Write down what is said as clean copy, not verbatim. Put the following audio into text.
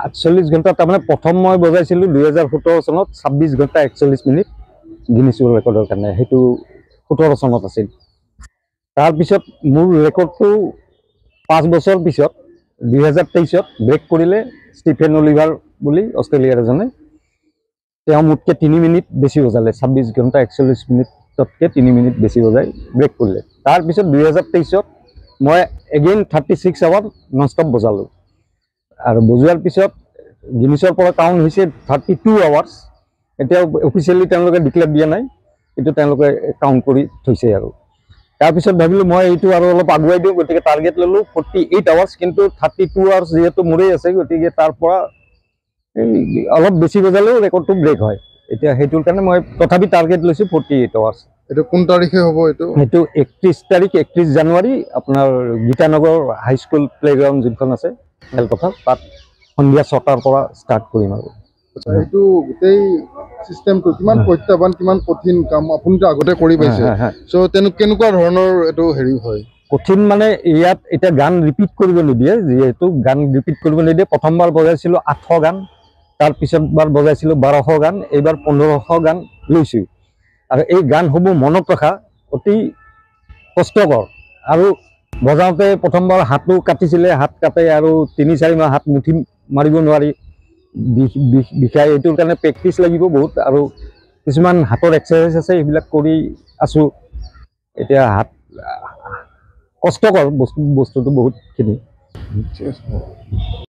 48 ঘণ্টা তাৰমানে প্ৰথম মই বজাইছিলোঁ 2017 চনত 26 ঘণ্টা 41 মিনিট গিনিছ ৱৰ্ল্ড ৰেকৰ্ডৰ কাৰণে, সেইটো 17 চনত আছিল। তাৰপিছত মোৰ ৰেকৰ্ডটো 5 বছৰ পিছত 2023ত ব্ৰেক কৰিলে ষ্টিফেন অলিভাৰ বুলি অষ্ট্ৰেলিয়াৰ এজনে। তেওঁ মোতকৈ 3 মিনিট বেছি বজালে, 26 ঘণ্টা 41 মিনিটতকৈ 3 মিনিট বেছি বজাই ব্ৰেক কৰিলে। তাৰপিছত 2023ত মই এগেইন 36 আৱাৰ নন ষ্টপ বজালোঁ, আৰু বজোৱাৰ পিছত গিনিছৰ পৰা কাউণ্ট হৈছে 32 আৱাৰ্ছ। এতিয়া অফিচিয়েলি তেওঁলোকে ডিক্লেয়াৰ দিয়া নাই, কিন্তু তেওঁলোকে কাউণ্ট কৰি থৈছে। আৰু তাৰপিছত ভাবিলোঁ মই এইটো আৰু অলপ আগুৱাই দিওঁ, গতিকে টাৰ্গেট ল'লোঁ 48 আৱাৰ্ছ, কিন্তু 32 আৱাৰ্ছ যিহেতু মোৰেই আছে, গতিকে তাৰ পৰা অলপ বেছি বজালেও ৰেকৰ্ডটো ব্ৰেক হয়। এতিয়া সেইটোৰ কাৰণে মই তথাপি টাৰ্গেট লৈছোঁ 48 আৱাৰ্ছ। এইটো কোন তাৰিখে হ'ব? এইটো 31 জানুৱাৰী আপোনাৰ গীতানগৰ হাইস্কুল প্লেগ্ৰাউণ্ড যোনখন আছে খেলপথাৰ, তাত সন্ধিয়া 6টাৰ পৰা ষ্টাৰ্ট কৰিম। আৰু এইটো গোটেই চিষ্টেমটো কিমান প্ৰত্যাহ্বান, কিমান কঠিন কাম আপুনিতো আগতে কৰি পাইছে, চ' কেনেকুৱা ধৰণৰ এইটো হেৰি হয়? কঠিন মানে ইয়াত এতিয়া গান ৰিপিট কৰিব নিদিয়ে, যিহেতু গান ৰিপিট কৰিব নিদিয়ে। প্ৰথমবাৰ বজাইছিলোঁ 800 গান, তাৰপিছতবাৰ বজাইছিলোঁ 1200 গান, এইবাৰ 1500 গান লৈছোঁ। আৰু এই গানসমূহ মনত ৰখা অতি কষ্টকৰ, আৰু বজাওঁতে প্ৰথমবাৰ হাতো কাটিছিলে, হাত কাটে আৰু 3-4 মাহ হাত মুঠি মাৰিব নোৱাৰি, বিষায়। এইটোৰ কাৰণে প্ৰেক্টিচ লাগিব বহুত, আৰু কিছুমান হাতৰ এক্সাৰচাইজ আছে, সেইবিলাক কৰি আছোঁ। এতিয়া হাত কষ্টকৰ বস্তুটো বহুতখিনি।